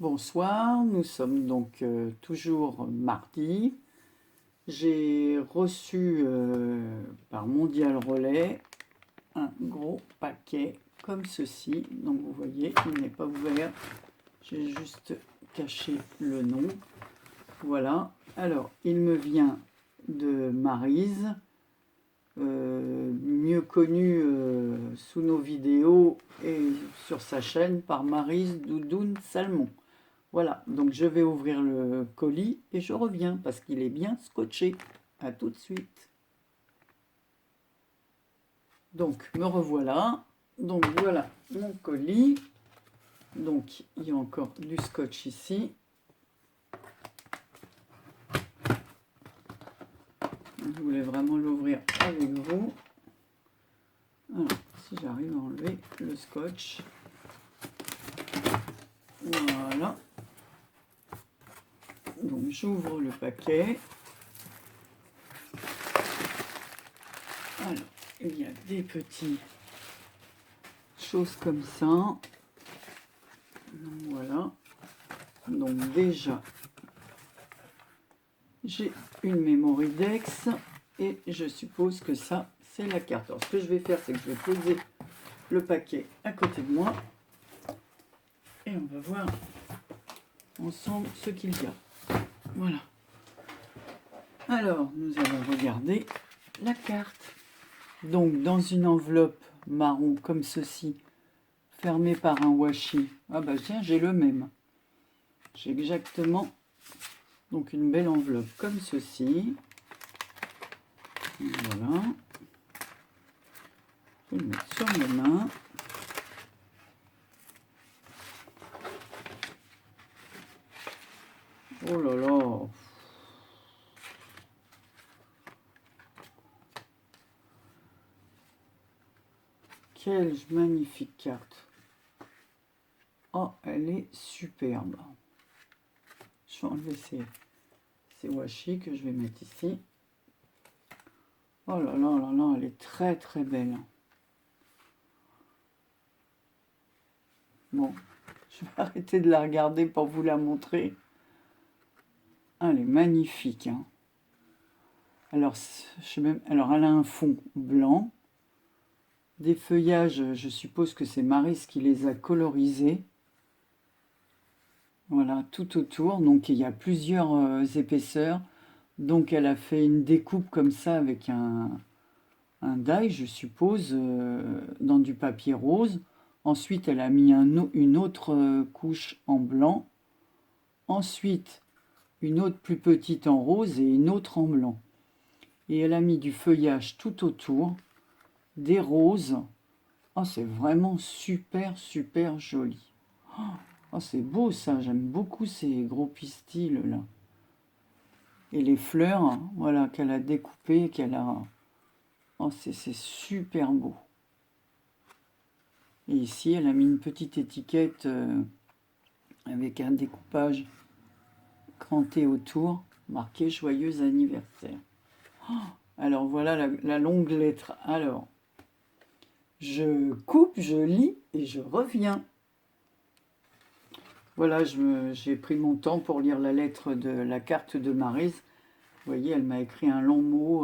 Bonsoir, nous sommes donc toujours mardi. J'ai reçu par Mondial Relais un gros paquet comme ceci. Donc vous voyez, il n'est pas ouvert. J'ai juste caché le nom. Voilà. Alors, il me vient de Maryse, mieux connue sous nos vidéos et sur sa chaîne par Maryse Doudoune Salmon. Voilà, donc je vais ouvrir le colis et je reviens parce qu'il est bien scotché. À tout de suite. Donc, me revoilà. Donc, voilà mon colis. Donc, il y a encore du scotch ici. Je voulais vraiment l'ouvrir avec vous. Alors, si j'arrive à enlever le scotch. Voilà. Donc, j'ouvre le paquet. Alors, il y a des petites choses comme ça. Donc, voilà. Donc, déjà, j'ai une Mémoridex et je suppose que ça, c'est la carte. Alors, ce que je vais faire, c'est que je vais poser le paquet à côté de moi et on va voir ensemble ce qu'il y a. Voilà. Alors, nous allons regarder la carte. Donc, dans une enveloppe marron comme ceci, fermée par un washi. Ah bah tiens, j'ai le même. J'ai exactement donc une belle enveloppe comme ceci. Voilà. Je vais le mettre sur mes mains. Oh là là. Quelle magnifique carte. Oh, elle est superbe. Je vais enlever ces washi que je vais mettre ici. Oh là là là là, elle est très très belle. Bon, je vais arrêter de la regarder pour vous la montrer. Elle est magnifique. Hein. Alors, alors, elle a un fond blanc. Des feuillages, je suppose que c'est Maryse qui les a colorisés. Voilà, tout autour. Donc, il y a plusieurs épaisseurs. Donc, elle a fait une découpe comme ça avec un die, je suppose, dans du papier rose. Ensuite, elle a mis une autre couche en blanc. Ensuite, une autre plus petite en rose et une autre en blanc. Et elle a mis du feuillage tout autour, des roses. Oh, c'est vraiment super, super joli. Oh, c'est beau ça, j'aime beaucoup ces gros pistils là. Et les fleurs, hein, voilà, qu'elle a découpées, qu'elle a... Oh, c'est super beau. Et ici, elle a mis une petite étiquette avec un découpage cranté autour, marqué Joyeux anniversaire. Oh, alors voilà la longue lettre. Alors, je coupe, je lis et je reviens. Voilà, j'ai pris mon temps pour lire la lettre de la carte de Maryse. Vous voyez, elle m'a écrit un long mot.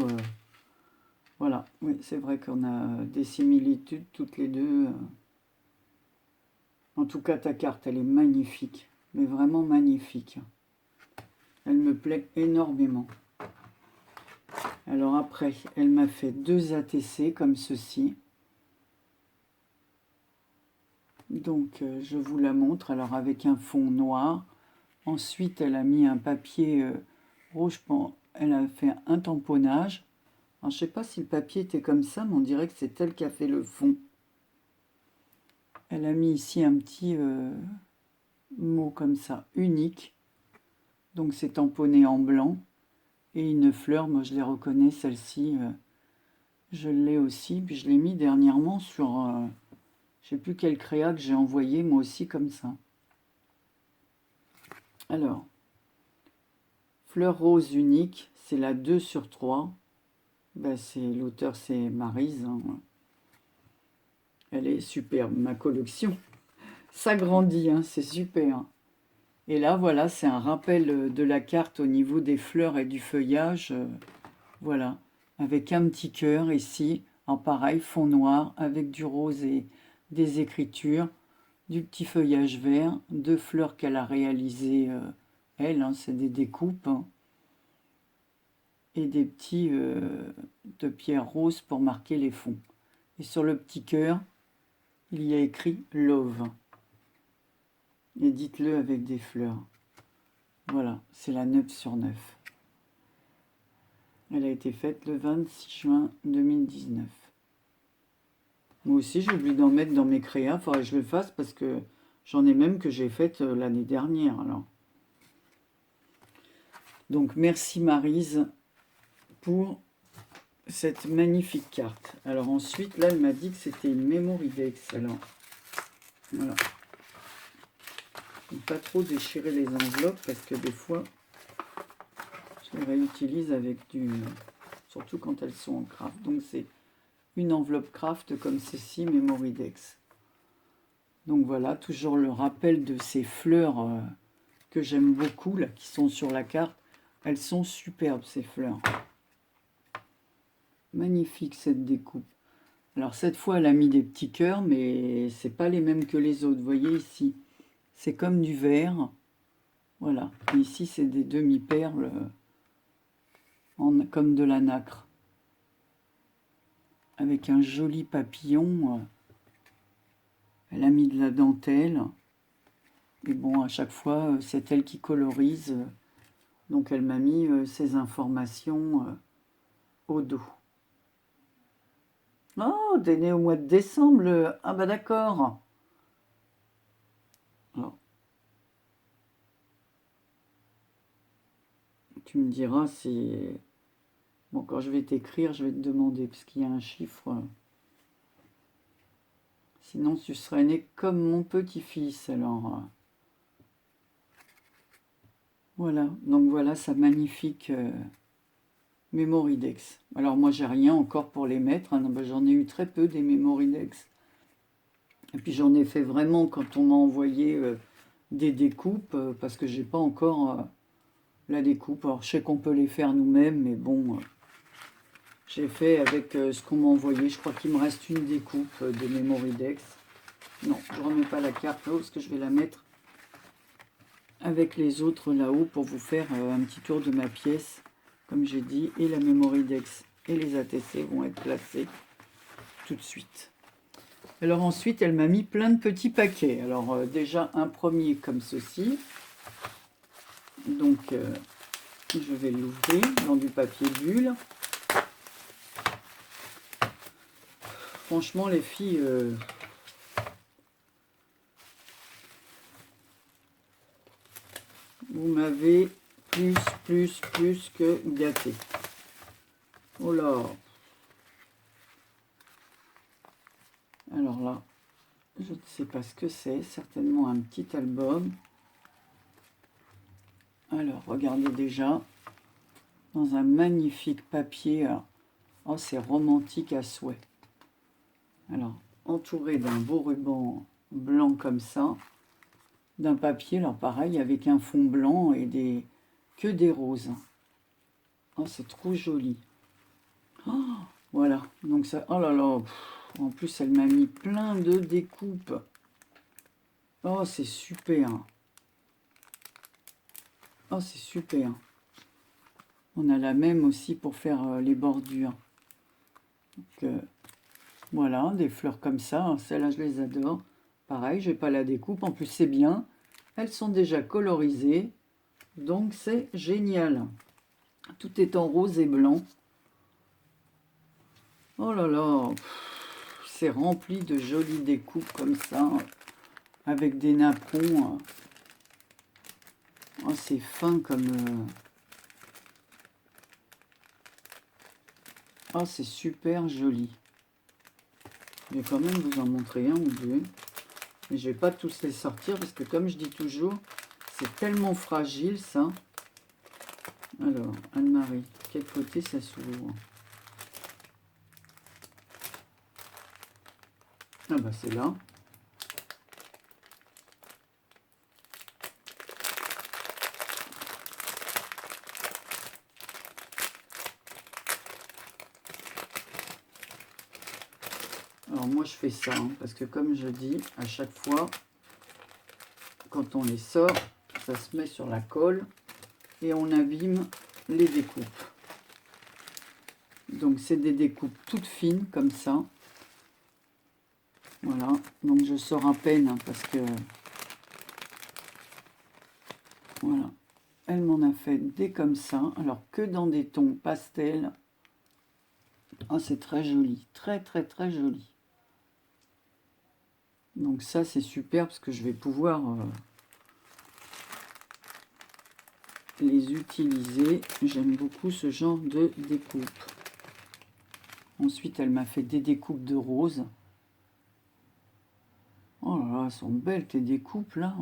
Voilà, oui, c'est vrai qu'on a des similitudes toutes les deux. En tout cas, ta carte, elle est magnifique, mais vraiment magnifique. Elle me plaît énormément. Alors après, elle m'a fait 2 ATC comme ceci. Donc, je vous la montre. Alors, avec un fond noir. Ensuite, elle a mis un papier rouge. Elle a fait un tamponnage. Alors, je ne sais pas si le papier était comme ça, mais on dirait que c'est elle qui a fait le fond. Elle a mis ici un petit mot comme ça, unique. Donc, c'est tamponné en blanc. Et une fleur, moi je les reconnais, celle-ci, je l'ai aussi. Puis je l'ai mis dernièrement sur, je ne sais plus quel créa que j'ai envoyé, moi aussi comme ça. Alors, fleur rose unique, c'est la 2 sur 3. Ben, l'auteur, c'est Maryse. Hein. Elle est superbe, ma collection. Ça grandit, hein, c'est super. Et là, voilà, c'est un rappel de la carte au niveau des fleurs et du feuillage. Voilà, avec un petit cœur ici, en pareil, fond noir, avec du rose et des écritures, du petit feuillage vert, deux fleurs qu'elle a réalisées, elle, hein, c'est des découpes, hein, et des petits de pierres roses pour marquer les fonds. Et sur le petit cœur, il y a écrit Love. Et dites-le avec des fleurs. Voilà, c'est la 9 sur 9. Elle a été faite le 26 juin 2019. Moi aussi, j'ai oublié d'en mettre dans mes créas. Il faudrait que je le fasse parce que j'en ai même que j'ai faite l'année dernière. Alors. Donc, merci Maryse pour cette magnifique carte. Alors ensuite, là, elle m'a dit que c'était une Memory Dex. Alors, voilà. Ne pas trop déchirer les enveloppes parce que des fois, je les réutilise avec du... Surtout quand elles sont en craft. Donc, c'est une enveloppe craft comme ceci, Memory Dex. Donc voilà, toujours le rappel de ces fleurs que j'aime beaucoup, là, qui sont sur la carte. Elles sont superbes, ces fleurs. Magnifique, cette découpe. Alors, cette fois, elle a mis des petits cœurs, mais c'est pas les mêmes que les autres. Vous voyez ici, c'est comme du vert. Voilà. Et ici, c'est des demi-perles comme de la nacre. Avec un joli papillon. Elle a mis de la dentelle. Et bon, à chaque fois, c'est elle qui colorise. Donc, elle m'a mis ces informations au dos. Oh, t'es né au mois de décembre. Ah bah d'accord. Alors, tu me diras si... Bon, quand je vais t'écrire, je vais te demander, parce qu'il y a un chiffre. Sinon, tu serais né comme mon petit-fils, alors. Voilà, donc voilà sa magnifique Memory Dex. Alors moi, j'ai rien encore pour les mettre. Hein. Ben, j'en ai eu très peu des Memory Dex. Et puis j'en ai fait vraiment quand on m'a envoyé des découpes, parce que j'ai pas encore la découpe. Alors je sais qu'on peut les faire nous-mêmes, mais bon... j'ai fait avec ce qu'on m'a envoyé. Je crois qu'il me reste une découpe de Memory Dex. Non, je ne remets pas la carte là-haut parce que je vais la mettre avec les autres là-haut pour vous faire un petit tour de ma pièce. Comme j'ai dit, et la Memory Dex et les ATC vont être placés tout de suite. Alors ensuite, elle m'a mis plein de petits paquets. Alors déjà un premier comme ceci. Donc je vais l'ouvrir dans du papier bulle. Franchement, les filles, vous m'avez plus que gâté. Oh là! Alors là, je ne sais pas ce que c'est. Certainement un petit album. Alors, regardez déjà. Dans un magnifique papier. Oh, c'est romantique à souhait. Alors, entouré d'un beau ruban blanc comme ça. D'un papier, alors pareil, avec un fond blanc et que des roses. Oh, c'est trop joli. Oh, voilà, donc ça... Oh là là, en plus, elle m'a mis plein de découpes. Oh, c'est super. Oh, c'est super. On a la même aussi pour faire les bordures. Donc, voilà, des fleurs comme ça. Celles-là, je les adore. Pareil, je n'ai pas la découpe. En plus, c'est bien. Elles sont déjà colorisées. Donc, c'est génial. Tout est en rose et blanc. Oh là là, c'est rempli de jolies découpes comme ça, avec des napperons. Oh, c'est fin comme... Oh, c'est super joli. Je vais quand même vous en montrer un ou deux. Mais je ne vais pas tous les sortir parce que comme je dis toujours, c'est tellement fragile ça. Alors, Anne-Marie, quel côté ça s'ouvre? Ah bah c'est là. Alors moi je fais ça, hein, parce que comme je dis, à chaque fois, quand on les sort, ça se met sur la colle et on abîme les découpes. Donc c'est des découpes toutes fines comme ça. Voilà, donc je sors à peine hein, parce que voilà, elle m'en a fait des comme ça, alors que dans des tons pastel. Oh, c'est très joli, très très très joli. Donc ça c'est super parce que je vais pouvoir les utiliser. J'aime beaucoup ce genre de découpe. Ensuite elle m'a fait des découpes de rose. Oh là là, elles sont belles tes découpes là.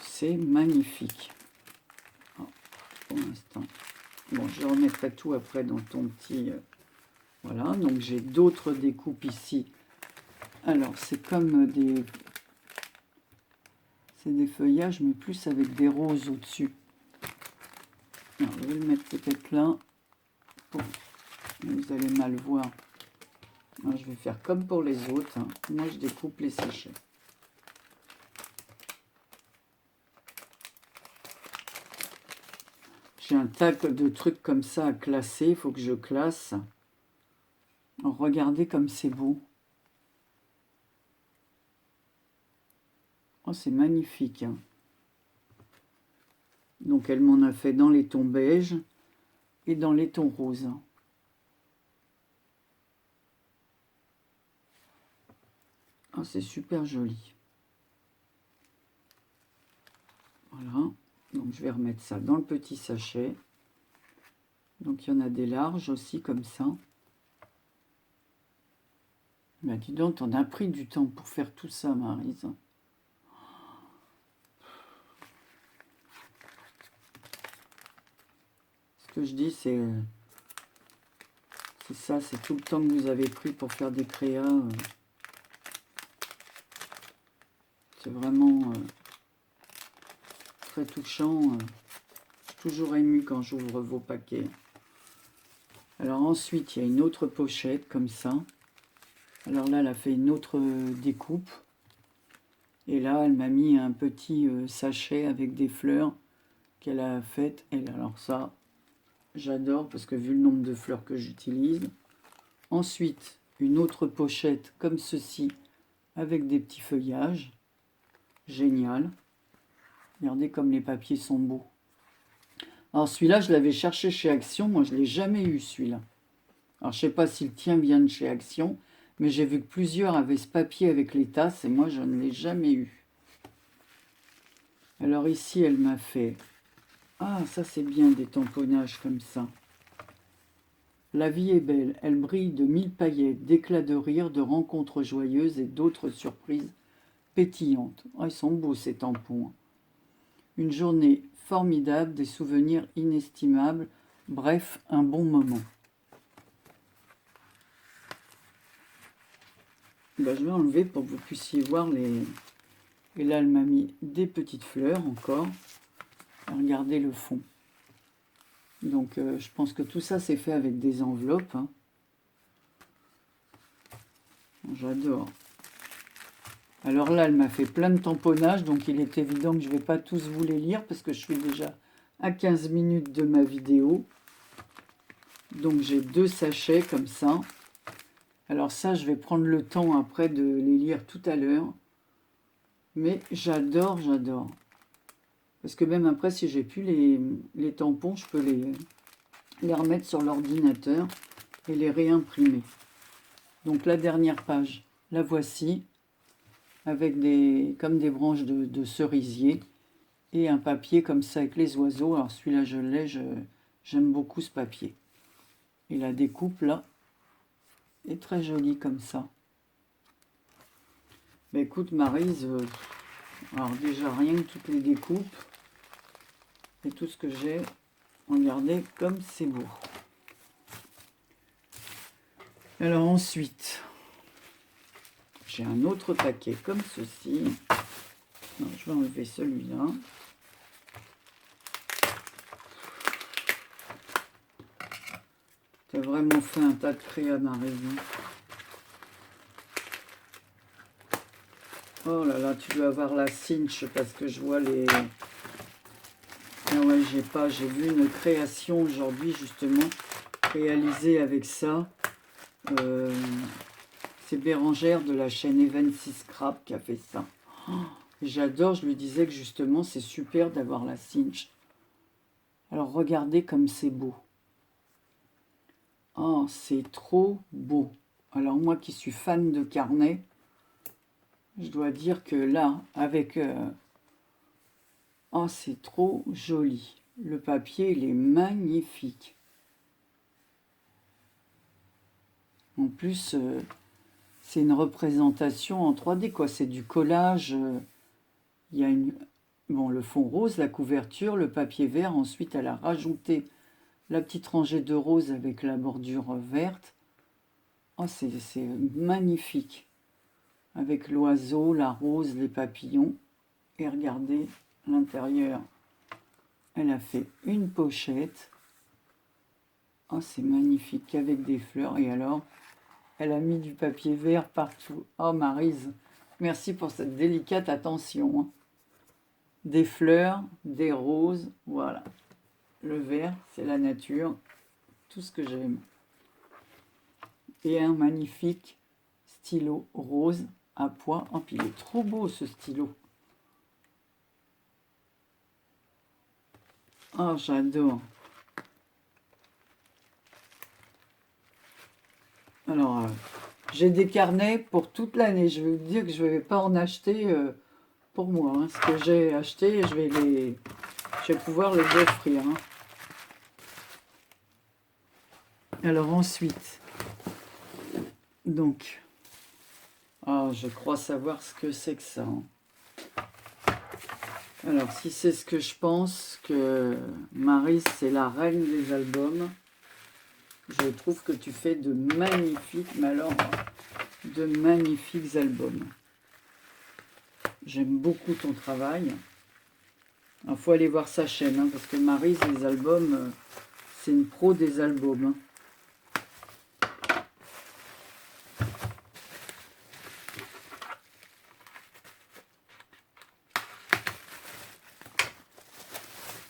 C'est magnifique. Oh, pour l'instant. Bon, je remettrai tout après dans ton petit... voilà, donc j'ai d'autres découpes ici. Alors, c'est comme des... c'est des feuillages, mais plus avec des roses au-dessus. Alors, je vais le mettre peut-être là. Pour... vous allez mal voir. Alors, je vais faire comme pour les autres. Hein. Moi, je découpe les sachets. J'ai un tas de trucs comme ça à classer. Il faut que je classe. Alors, regardez comme c'est beau. Oh, c'est magnifique. Hein. Donc, elle m'en a fait dans les tons beige et dans les tons roses. Oh, c'est super joli. Voilà. Donc, je vais remettre ça dans le petit sachet. Donc, il y en a des larges aussi, comme ça. Mais dis donc, t'en as pris du temps pour faire tout ça, Maryse. Ce que je dis, c'est ça, c'est tout le temps que vous avez pris pour faire des créas. C'est vraiment très touchant. Je suis toujours émue quand j'ouvre vos paquets. Alors ensuite, il y a une autre pochette comme ça. Alors là, elle a fait une autre découpe. Et là, elle m'a mis un petit sachet avec des fleurs qu'elle a faites. Et alors ça, j'adore parce que vu le nombre de fleurs que j'utilise. Ensuite, une autre pochette comme ceci avec des petits feuillages. Génial. Regardez comme les papiers sont beaux. Alors celui-là, je l'avais cherché chez Action. Moi, je ne l'ai jamais eu celui-là. Alors je ne sais pas si le tien vient de chez Action. Mais j'ai vu que plusieurs avaient ce papier avec les tasses. Et moi, je ne l'ai jamais eu. Alors ici, elle m'a fait... ah, ça c'est bien des tamponnages comme ça. La vie est belle, elle brille de mille paillettes, d'éclats de rire, de rencontres joyeuses et d'autres surprises pétillantes. Oh, ils sont beaux ces tampons. Une journée formidable, des souvenirs inestimables, bref, un bon moment. Ben, je vais enlever pour que vous puissiez voir les... et là, elle m'a mis des petites fleurs encore. Regardez le fond. Donc, je pense que tout ça, c'est fait avec des enveloppes. Hein. J'adore. Alors là, elle m'a fait plein de tamponnages, donc il est évident que je ne vais pas tous vous les lire, parce que je suis déjà à 15 minutes de ma vidéo. Donc j'ai 2 sachets comme ça. Alors ça, je vais prendre le temps après de les lire tout à l'heure. Mais j'adore, j'adore. Parce que même après, si j'ai plus les tampons, je peux les remettre sur l'ordinateur et les réimprimer. Donc la dernière page, la voici, avec comme des branches de cerisier et un papier comme ça avec les oiseaux. Alors celui-là, je l'ai, j'aime beaucoup ce papier. Et la découpe, là, est très jolie comme ça. Mais écoute, Maryse, alors déjà, rien que toutes les découpes et tout ce que j'ai, regardez comme c'est beau. Alors ensuite, j'ai un autre paquet comme ceci. Non, je vais enlever celui-là. Tu as vraiment fait un tas de créa, Maryse. Oh là là, tu dois avoir la cinch parce que je vois les... Ah ouais, j'ai vu une création aujourd'hui justement, réalisée avec ça. C'est Bérangère de la chaîne Even 6 Scrap qui a fait ça. Oh, j'adore, je lui disais que justement c'est super d'avoir la cinch. Alors regardez comme c'est beau. Oh, c'est trop beau. Alors moi qui suis fan de carnet, je dois dire que là, avec... Oh, c'est trop joli. Le papier, il est magnifique. En plus, c'est une représentation en 3D, quoi. C'est du collage. Il y a une... Bon, le fond rose, la couverture, le papier vert. Ensuite, elle a rajouté la petite rangée de rose avec la bordure verte. Oh, c'est magnifique. Avec l'oiseau, la rose, les papillons. Et regardez l'intérieur. Elle a fait une pochette. Oh, c'est magnifique, avec des fleurs. Et alors, elle a mis du papier vert partout. Oh, Maryse, merci pour cette délicate attention. Des fleurs, des roses, voilà. Le vert, c'est la nature, tout ce que j'aime. Et un magnifique stylo rose à pois. Oh, puis il est trop beau, ce stylo. Oh, j'adore. Alors, j'ai des carnets pour toute l'année. Je vais vous dire que je ne vais pas en acheter pour moi. Hein. Ce que j'ai acheté, je vais pouvoir les offrir. Hein. Alors ensuite, donc, je crois savoir ce que c'est que ça. Hein. Alors, si c'est ce que je pense, que Maryse, c'est la reine des albums, je trouve que tu fais de magnifiques, mais alors, de magnifiques albums. J'aime beaucoup ton travail. Il faut aller voir sa chaîne, hein, parce que Maryse, les albums, c'est une pro des albums. Hein.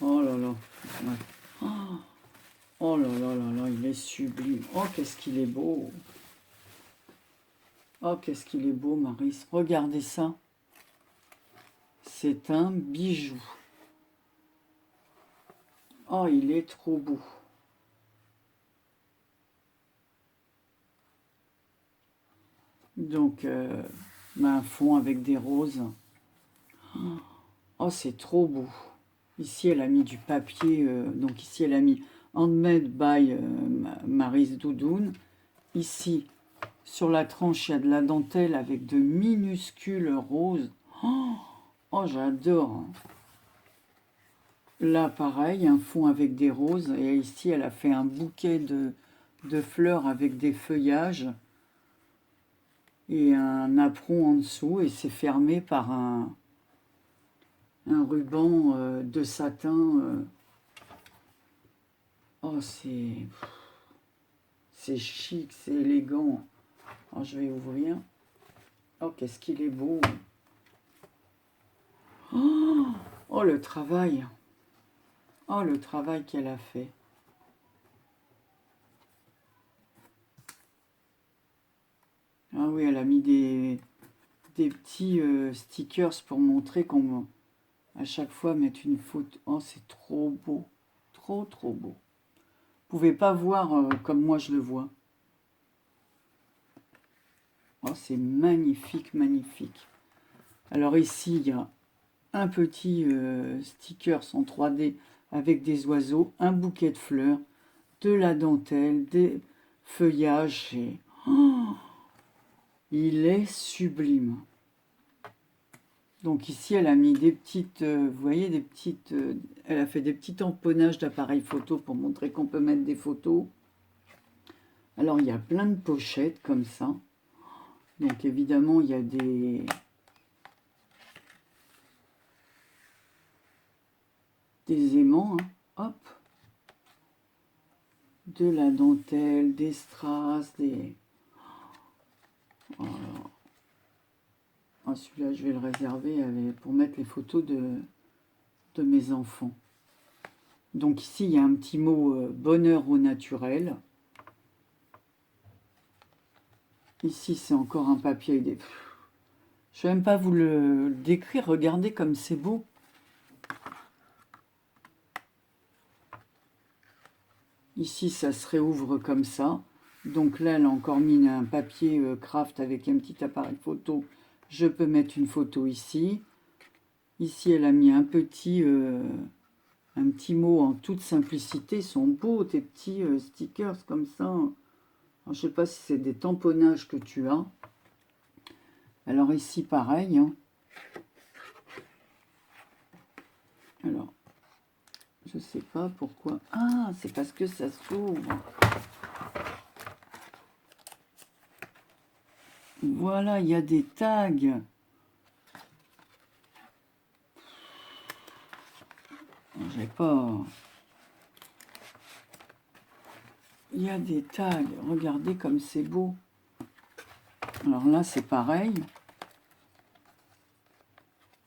Oh là là. Ouais. Oh là là là là, il est sublime. Oh, qu'est-ce qu'il est beau. Oh, qu'est-ce qu'il est beau, Maryse. Regardez ça. C'est un bijou. Oh, il est trop beau. Donc, un fond avec des roses. Oh, c'est trop beau. Ici, elle a mis du papier. Donc, ici, elle a mis Handmade by Maryse Doudoune. Ici, sur la tranche, il y a de la dentelle avec de minuscules roses. Oh, j'adore. Là, pareil, un fond avec des roses. Et ici, elle a fait un bouquet de fleurs avec des feuillages. Et un apron en dessous. Et c'est fermé par un ruban de satin. Oh, c'est chic, c'est élégant. Alors, je vais ouvrir. Oh, qu'est-ce qu'il est beau. Oh, le travail. Oh, le travail qu'elle a fait. Ah oui, elle a mis des petits stickers pour montrer qu'on à chaque fois mettre une photo. Oh, c'est trop beau. Trop, trop beau. Vous pouvez pas voir comme moi je le vois. Oh, c'est magnifique, magnifique. Alors ici, il y a un petit stickers en 3D avec des oiseaux, un bouquet de fleurs, de la dentelle, des feuillages. Et... Oh, il est sublime. Donc ici, elle a mis des petites, vous voyez, des petites, elle a fait des petits tamponnages d'appareils photo pour montrer qu'on peut mettre des photos. Alors, il y a plein de pochettes comme ça. Donc évidemment, il y a des aimants, hein. Hop, de la dentelle, des strass, des... Voilà. Ah, celui-là, je vais le réserver pour mettre les photos de mes enfants. Donc ici, il y a un petit mot bonheur au naturel. Ici, c'est encore un papier avec des... Je ne vais même pas vous le décrire. Regardez comme c'est beau. Ici, ça se réouvre comme ça. Donc là, elle a encore mis un papier craft avec un petit appareil photo. Je peux mettre une photo ici. Ici, elle a mis un petit mot en toute simplicité. Ils sont beaux, tes petits stickers comme ça. Alors, je ne sais pas si c'est des tamponnages que tu as. Alors ici, pareil. Hein. Alors, je ne sais pas pourquoi. Ah, c'est parce que ça s'ouvre. Voilà, il y a des tags. J'ai pas... Il y a des tags. Regardez comme c'est beau. Alors là, c'est pareil.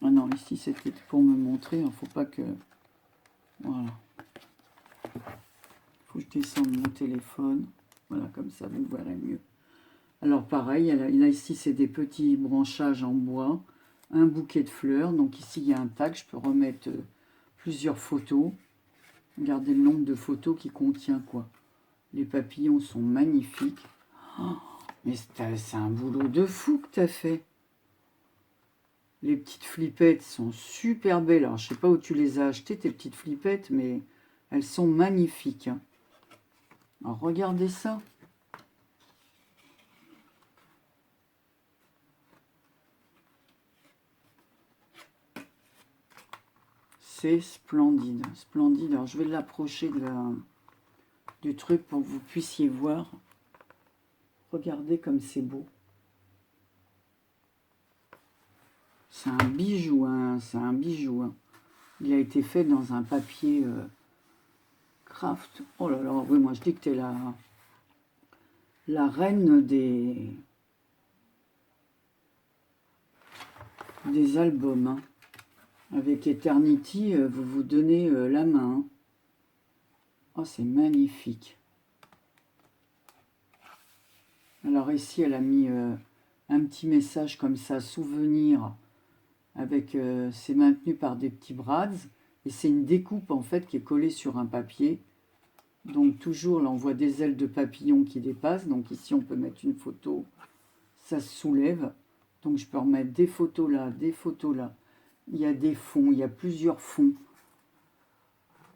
Ah non, ici, c'était pour me montrer. Il ne faut pas que... Voilà. Il faut que je descende mon téléphone. Voilà, comme ça, vous verrez mieux. Alors pareil, là ici, c'est des petits branchages en bois. Un bouquet de fleurs. Donc ici, il y a un tag. Je peux remettre plusieurs photos. Regardez le nombre de photos qu'il contient, quoi. Les papillons sont magnifiques. Oh, mais c'est un boulot de fou que tu as fait. Les petites flippettes sont super belles. Alors, je sais pas où tu les as achetées, tes petites flippettes, mais elles sont magnifiques. Hein. Alors, regardez ça. C'est splendide. Splendide. Alors, je vais l'approcher du truc pour que vous puissiez voir. Regardez comme c'est beau. C'est un bijou, hein. C'est un bijou. Hein. Il a été fait dans un papier craft. Oh là là, oui, moi je dis que tu es la reine des albums. Hein. Avec Eternity, vous vous donnez la main. Hein. Oh, c'est magnifique. Alors ici, elle a mis un petit message comme ça, souvenir, avec c'est maintenu par des petits brads. Et c'est une découpe en fait qui est collée sur un papier. Donc toujours, là, on voit des ailes de papillon qui dépassent. Donc ici, on peut mettre une photo. Ça se soulève. Donc je peux remettre des photos là, des photos là. Il y a des fonds, il y a plusieurs fonds.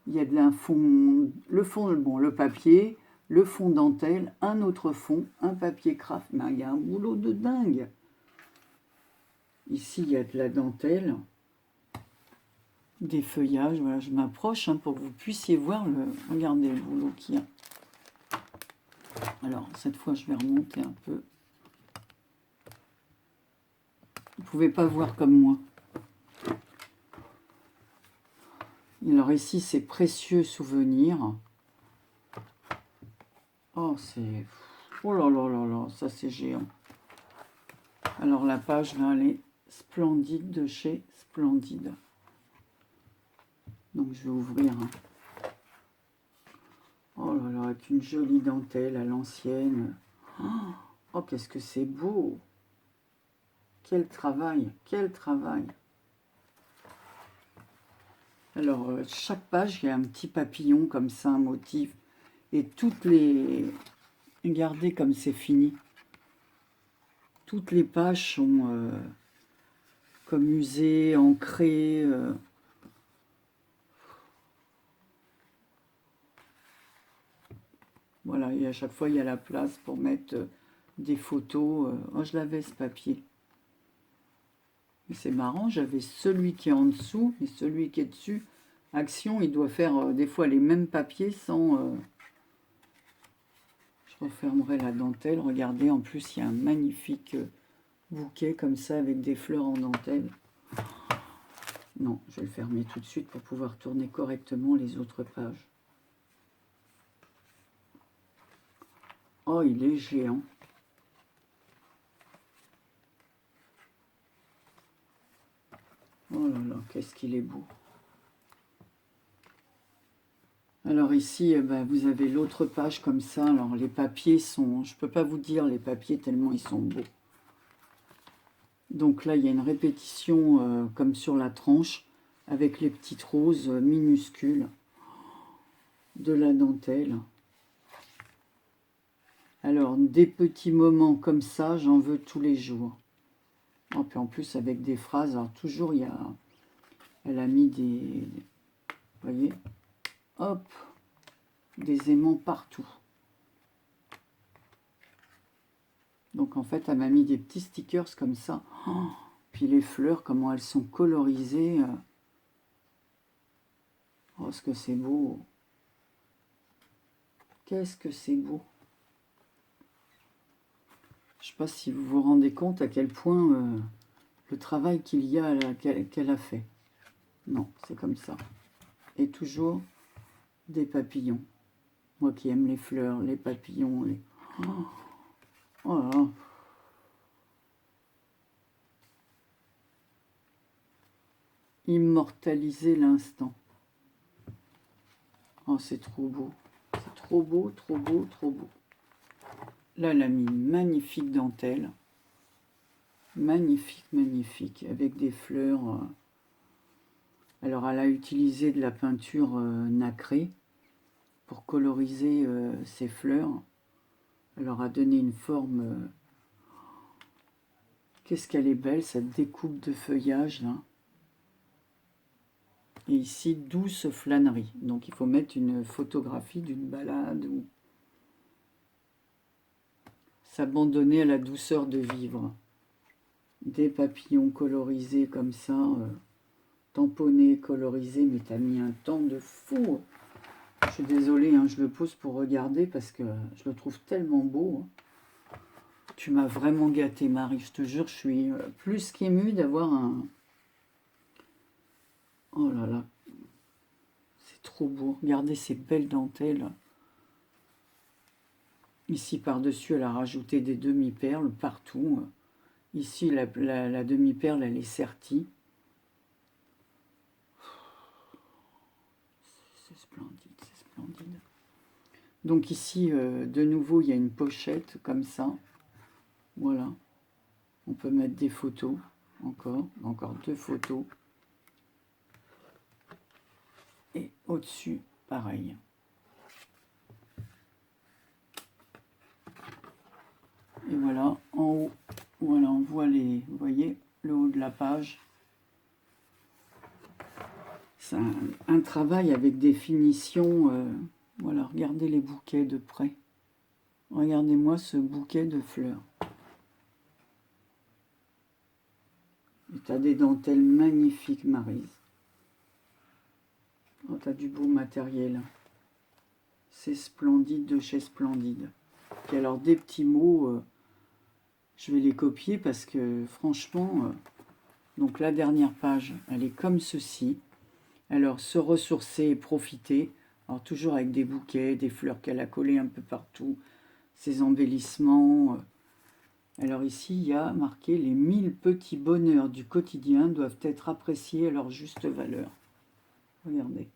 Il y a un fond, le papier, le fond dentelle, un autre fond, un papier craft. Mais il y a un boulot de dingue. Ici, il y a de la dentelle, des feuillages. Voilà, je m'approche pour que vous puissiez voir regardez le boulot qu'il y a. Alors, cette fois, je vais remonter un peu. Vous ne pouvez pas voir comme moi. Alors ici, c'est précieux souvenirs. Oh, c'est... Oh là là là là, ça c'est géant. Alors la page, là, elle est splendide de chez Splendide. Donc je vais ouvrir. Hein. Oh là là, avec une jolie dentelle à l'ancienne. Oh, qu'est-ce que c'est beau. Quel travail, quel travail. Alors, chaque page, il y a un petit papillon comme ça, un motif. Et toutes les... Regardez comme c'est fini. Toutes les pages sont comme usées, ancrées. Voilà, et à chaque fois, il y a la place pour mettre des photos. Oh, je l'avais ce papier. Mais c'est marrant, j'avais celui qui est en dessous, et celui qui est dessus. Action, il doit faire des fois les mêmes papiers sans... Je refermerai la dentelle. Regardez, en plus, il y a un magnifique bouquet comme ça avec des fleurs en dentelle. Non, je vais le fermer tout de suite pour pouvoir tourner correctement les autres pages. Oh, il est géant. Oh là là, qu'est-ce qu'il est beau. Alors ici, ben, vous avez l'autre page comme ça. Alors les papiers sont... Je ne peux pas vous dire les papiers tellement ils sont beaux. Donc là, il y a une répétition comme sur la tranche avec les petites roses minuscules de la dentelle. Alors, des petits moments comme ça, j'en veux tous les jours. Oh, puis en plus, avec des phrases. Alors toujours, il y a... Elle a mis des... Vous voyez? Hop! Des aimants partout. Donc en fait, elle m'a mis des petits stickers comme ça. Oh, puis les fleurs, comment elles sont colorisées. Oh, ce que c'est beau. Qu'est-ce que c'est beau. Je ne sais pas si vous vous rendez compte à quel point le travail qu'il y a qu'elle a fait. Non, c'est comme ça. Et toujours des papillons. Moi qui aime les fleurs, les papillons. Les... Oh, oh là là. Immortaliser l'instant. Oh, c'est trop beau. C'est trop beau, trop beau, trop beau. Là, elle a mis une magnifique dentelle. Magnifique, magnifique. Avec des fleurs. Alors, elle a utilisé de la peinture nacrée pour coloriser ses fleurs. Elle leur a donné une forme... Qu'est-ce qu'elle est belle, cette découpe de feuillage, là. Et ici, douce flânerie. Donc, il faut mettre une photographie d'une balade ou s'abandonner à la douceur de vivre. Des papillons colorisés comme ça, tamponnés, colorisés, mais t'as mis un temps de fou. Je suis désolée, hein, je le pose pour regarder parce que je le trouve tellement beau. Tu m'as vraiment gâté, Marie, je te jure, je suis plus qu'émue d'avoir un... Oh là là, c'est trop beau. Regardez ces belles dentelles. Ici, par-dessus, elle a rajouté des demi-perles partout. Ici, la demi-perle, elle est sertie. C'est splendide, c'est splendide. Donc ici, de nouveau, il y a une pochette comme ça. Voilà. On peut mettre des photos. Encore deux photos. Et au-dessus, pareil. Et voilà, en haut, voilà, on voit les, vous voyez, le haut de la page. C'est un travail avec des finitions. Voilà, regardez les bouquets de près. Regardez-moi ce bouquet de fleurs. Et tu as des dentelles magnifiques, Maryse. Oh, tu as du beau matériel. C'est splendide de chez Splendide. Et alors, des petits mots, je vais les copier parce que franchement, donc la dernière page, elle est comme ceci. Alors, se ressourcer et profiter. Alors, toujours avec des bouquets, des fleurs qu'elle a collées un peu partout, ces embellissements. Alors ici, il y a marqué « Les 1000 petits bonheurs du quotidien doivent être appréciés à leur juste valeur ». Regardez.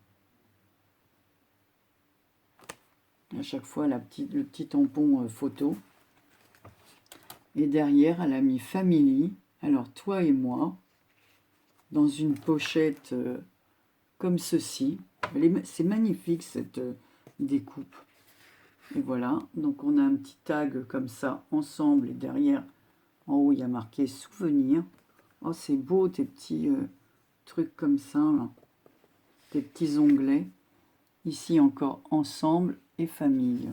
À chaque fois, le petit tampon photo. Et derrière, elle a mis « Family ». Alors, toi et moi, dans une pochette comme ceci. C'est magnifique, cette découpe. Et voilà, donc on a un petit tag comme ça, ensemble. Et derrière, en haut, il y a marqué « Souvenir ». Oh, c'est beau, tes petits trucs comme ça, là. Tes petits onglets. Ici encore ensemble et famille.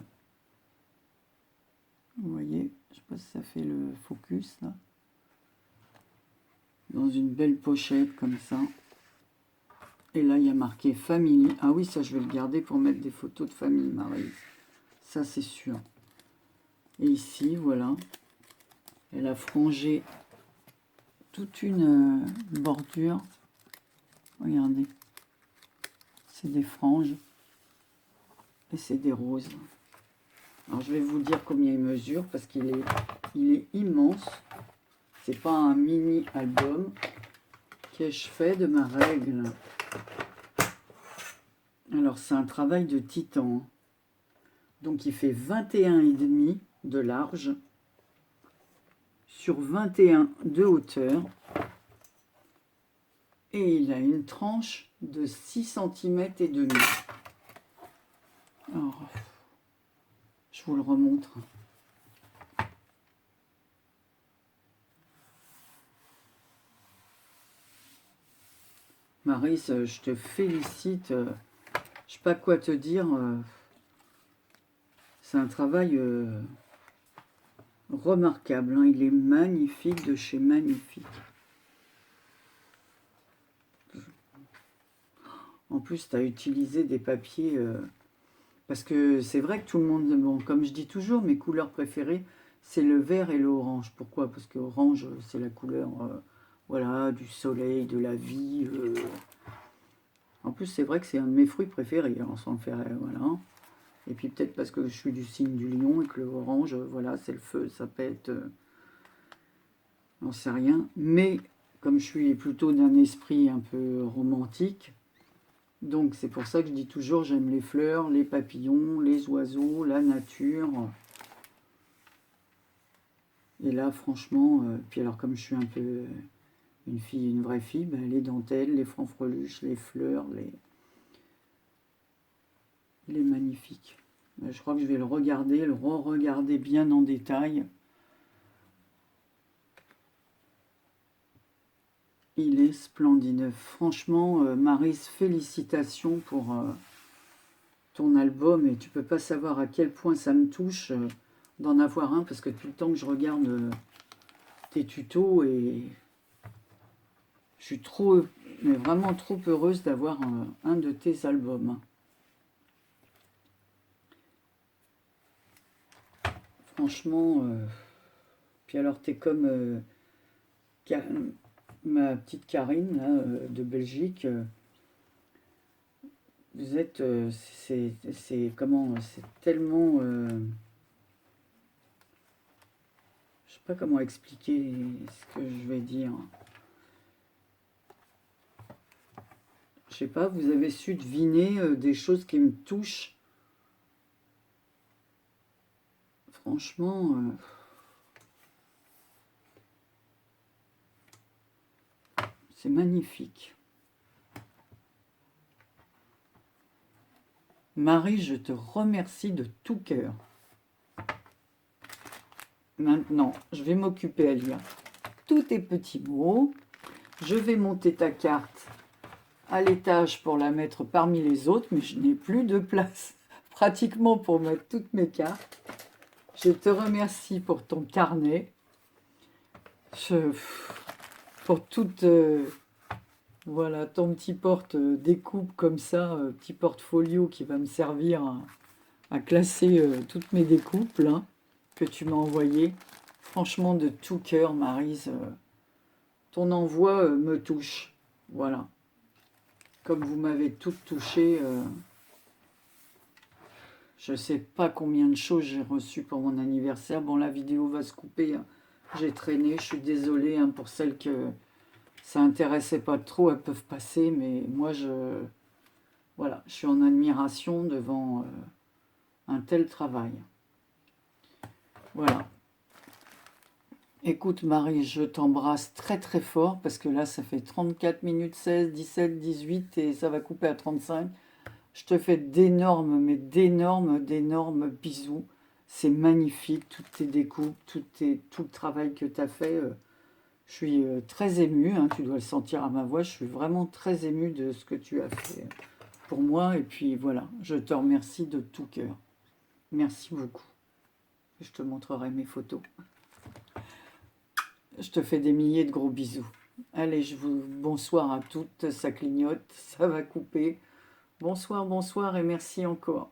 Vous voyez, je ne sais pas si ça fait le focus là. Dans une belle pochette comme ça. Et là, il y a marqué famille. Ah oui, ça je vais le garder pour mettre des photos de famille, Marie. Ça c'est sûr. Et ici, voilà. Elle a frangé toute une bordure. Regardez. C'est des franges. Et c'est des roses. Alors, je vais vous dire combien il mesure parce il est immense. C'est pas un mini album. Qu'ai-je fait de ma règle? Alors, c'est un travail de titan. Donc, il fait 21,5 de large sur 21 de hauteur. Et il a une tranche de 6 cm et demi. Alors, je vous le remontre. Maryse, je te félicite. Je sais pas quoi te dire. C'est un travail remarquable. Hein. Il est magnifique de chez magnifique. En plus, tu as utilisé des papiers... parce que c'est vrai que tout le monde... Bon, comme je dis toujours, mes couleurs préférées, c'est le vert et l'orange. Pourquoi? Parce que orange, c'est la couleur voilà, du soleil, de la vie. En plus, c'est vrai que c'est un de mes fruits préférés, hein, sans le faire... voilà. Et puis peut-être parce que je suis du signe du lion et que l'orange, voilà, c'est le feu, ça pète... j'en sais rien. Mais comme je suis plutôt d'un esprit un peu romantique, donc c'est pour ça que je dis toujours, j'aime les fleurs, les papillons, les oiseaux, la nature. Et là, franchement, puis alors comme je suis un peu une fille, une vraie fille, ben, les dentelles, les fanfreluches, les fleurs, les magnifiques. Ben, je crois que je vais le regarder, le re-regarder bien en détail. Il est splendide. Franchement, Maryse, félicitations pour ton album. Et tu peux pas savoir à quel point ça me touche d'en avoir un, parce que tout le temps que je regarde tes tutos, et je suis trop, mais vraiment trop heureuse d'avoir un de tes albums. Franchement, puis alors tu es comme ma petite Karine là, de Belgique. Vous êtes, c'est comment, c'est tellement, je sais pas comment expliquer ce que je vais dire. Je sais pas, vous avez su deviner des choses qui me touchent. Franchement, c'est magnifique. Marie, je te remercie de tout cœur. Maintenant, je vais m'occuper à lire tous tes petits mots. Je vais monter ta carte à l'étage pour la mettre parmi les autres, mais je n'ai plus de place pratiquement pour mettre toutes mes cartes. Je te remercie pour ton carnet, pour toute... voilà, ton petit porte-découpe comme ça, petit portfolio qui va me servir à classer toutes mes découpes là, que tu m'as envoyées. Franchement, de tout cœur, Maryse, ton envoi me touche. Voilà. Comme vous m'avez toutes touché, je ne sais pas combien de choses j'ai reçues pour mon anniversaire. Bon, la vidéo va se couper. Hein. J'ai traîné, je suis désolée hein, pour celles que ça intéressait pas trop, elles peuvent passer, mais moi, voilà, je suis en admiration devant un tel travail. Voilà. Écoute Marie, je t'embrasse très très fort parce que là ça fait 34 minutes 16, 17, 18 et ça va couper à 35. Je te fais d'énormes, mais d'énormes bisous. C'est magnifique, toutes tes découpes, tout le travail que tu as fait. Je suis très émue, hein, tu dois le sentir à ma voix, je suis vraiment très émue de ce que tu as fait pour moi. Et puis voilà, je te remercie de tout cœur. Merci beaucoup. Je te montrerai mes photos. Je te fais des milliers de gros bisous. Allez, bonsoir à toutes, ça clignote, ça va couper. Bonsoir, bonsoir et merci encore.